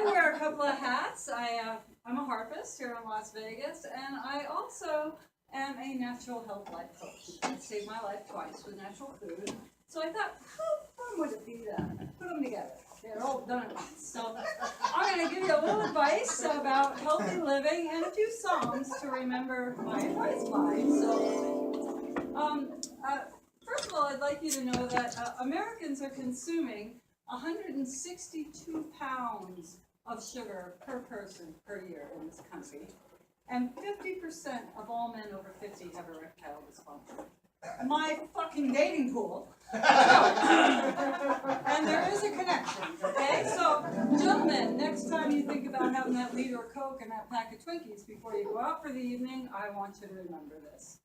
I wear a couple of hats. I'm a harpist here in Las Vegas, and I also am a natural health life coach. I saved my life twice with natural food. So I thought, how fun would it be to put them together? They're all done at once. So I'm going to give you a little advice about healthy living and a few songs to remember my advice by. So, first of all, I'd like you to know that Americans are consuming 162 pounds of sugar per person per year in this country, and 50% of all men over 50 have erectile dysfunction. My fucking dating pool. And there is a connection, okay? So, gentlemen, next time you think about having that liter of Coke and that pack of Twinkies before you go out for the evening, I want you to remember this.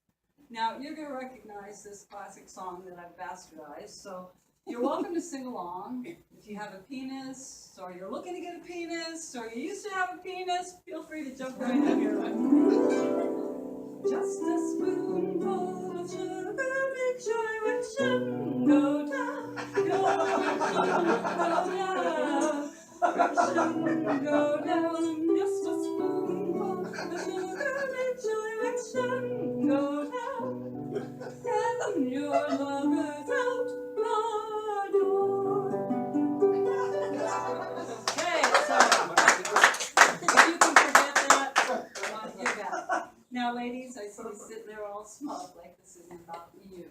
Now, you're going to recognize this classic song that I've bastardized, so you're welcome to sing along. If you have a penis, or you're looking to get a penis, or you used to have a penis, feel free to jump right in here. Just a spoonful of sugar makes your erection go down. Your erection go down. Just a spoonful of sugar makes your erection go down. And your lover's out the door. Okay, so if you can forget that, you got it. Now, ladies, I see you sitting there all smug like this isn't about you.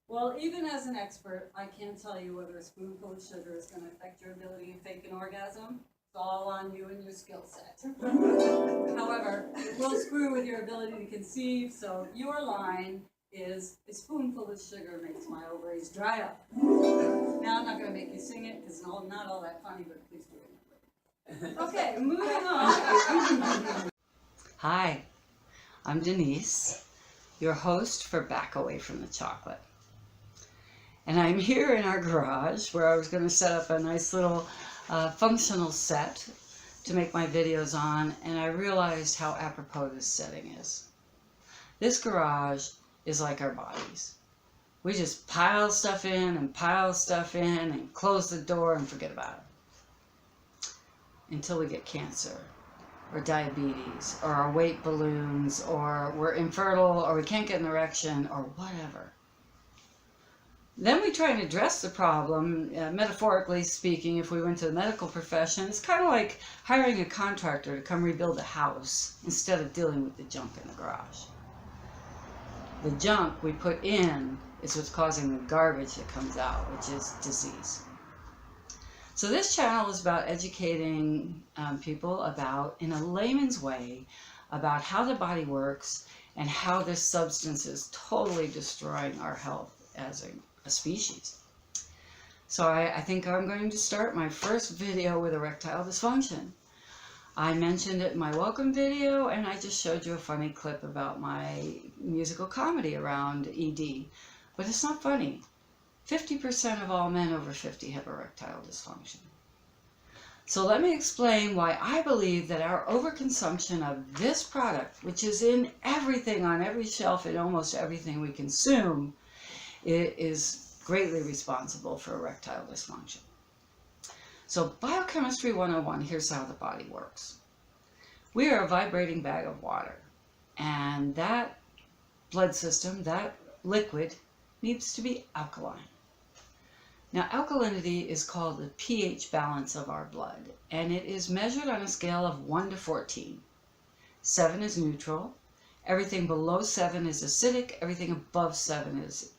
Well, even as an expert, I can't tell you whether a spoonful of sugar is going to affect your ability to fake an orgasm. It's all on you and your skill set. However, it will screw with your ability to conceive, so your line is, a spoonful of sugar makes my ovaries dry up. Now, I'm not going to make you sing it, because it's not all that funny, but please do remember it. Okay, moving on. Hi, I'm Denise, your host for Back Away from the Chocolate. And I'm here in our garage where I was going to set up a nice little functional set to make my videos on, and I realized how apropos this setting is. This garage is like our bodies. We just pile stuff in and pile stuff in and close the door and forget about it. Until we get cancer, or diabetes, or our weight balloons, or we're infertile, or we can't get an erection, or whatever. Then we try and address the problem, metaphorically speaking, if we went to the medical profession. It's kind of like hiring a contractor to come rebuild a house instead of dealing with the junk in the garage. The junk we put in is what's causing the garbage that comes out, which is disease. So this channel is about educating people about, in a layman's way, about how the body works and how this substance is totally destroying our health as a species. So I think I'm going to start my first video with erectile dysfunction. I mentioned it in my welcome video, and I just showed you a funny clip about my musical comedy around ED. But it's not funny. 50% of all men over 50 have erectile dysfunction. So let me explain why I believe that our overconsumption of this product, which is in everything on every shelf in almost everything we consume, is greatly responsible for erectile dysfunction. So biochemistry 101, here's how the body works. We are a vibrating bag of water, and that blood system, that liquid, needs to be alkaline. Now, alkalinity is called the pH balance of our blood, and it is measured on a scale of 1 to 14. 7 is neutral, everything below 7 is acidic, everything above 7 is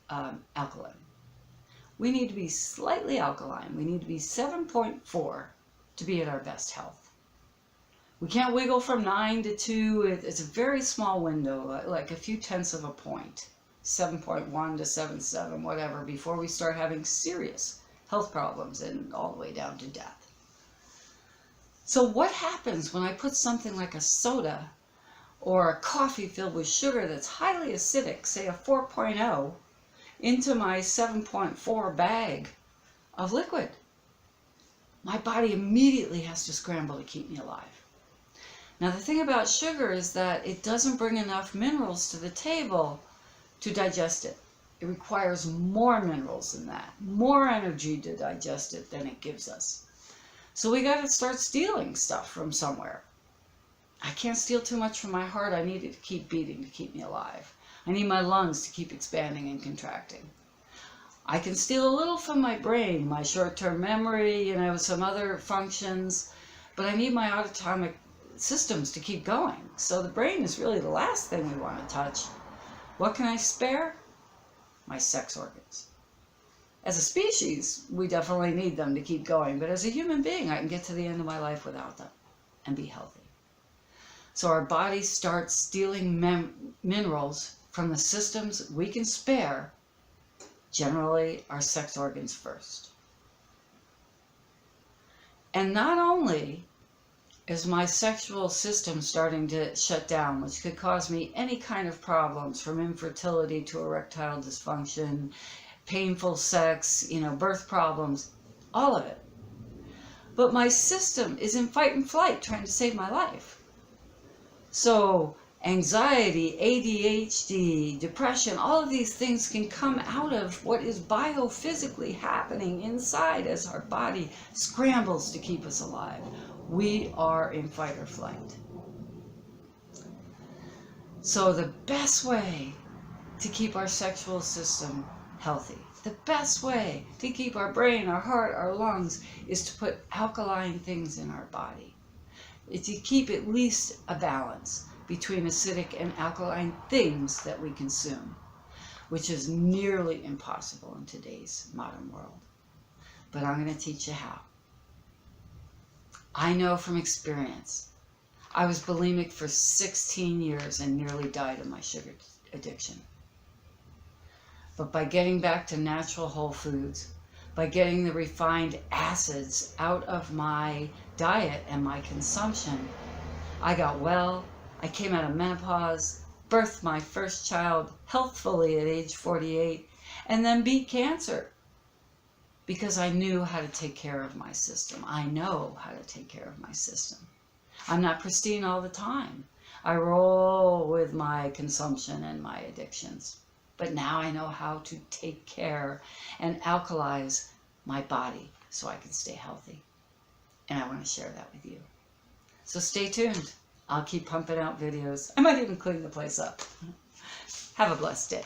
alkaline. We need to be slightly alkaline. We need to be 7.4 to be at our best health. We can't wiggle from 9 to 2. It's a very small window, like a few tenths of a point. 7.1 to 7.7, whatever, before we start having serious health problems and all the way down to death. So what happens when I put something like a soda or a coffee filled with sugar that's highly acidic, say a 4.0, into my 7.4 bag of liquid? My body immediately has to scramble to keep me alive. Now the thing about sugar is that it doesn't bring enough minerals to the table to digest it. It requires more minerals than that, more energy to digest it than it gives us. So we got to start stealing stuff from somewhere. I can't steal too much from my heart. I need it to keep beating to keep me alive. I need my lungs to keep expanding and contracting. I can steal a little from my brain, my short-term memory, some other functions, but I need my autonomic systems to keep going. So the brain is really the last thing we want to touch. What can I spare? My sex organs. As a species, we definitely need them to keep going, but as a human being, I can get to the end of my life without them and be healthy. So our body starts stealing minerals from the systems we can spare, generally our sex organs first. And not only is my sexual system starting to shut down, which could cause me any kind of problems from infertility to erectile dysfunction, painful sex, birth problems, all of it. But my system is in fight and flight trying to save my life. So anxiety, ADHD, depression, all of these things can come out of what is biophysically happening inside as our body scrambles to keep us alive. We are in fight or flight. So the best way to keep our sexual system healthy, the best way to keep our brain, our heart, our lungs, is to put alkaline things in our body. It's to keep at least a balance between acidic and alkaline things that we consume, which is nearly impossible in today's modern world. But I'm going to teach you how. I know from experience. I was bulimic for 16 years and nearly died of my sugar addiction. But by getting back to natural whole foods, by getting the refined acids out of my diet and my consumption, I got well, I came out of menopause, birthed my first child healthfully at age 48, and then beat cancer. Because I knew how to take care of my system. I know how to take care of my system. I'm not pristine all the time. I roll with my consumption and my addictions. But now I know how to take care and alkalize my body so I can stay healthy. And I want to share that with you. So stay tuned. I'll keep pumping out videos. I might even clean the place up. Have a blessed day.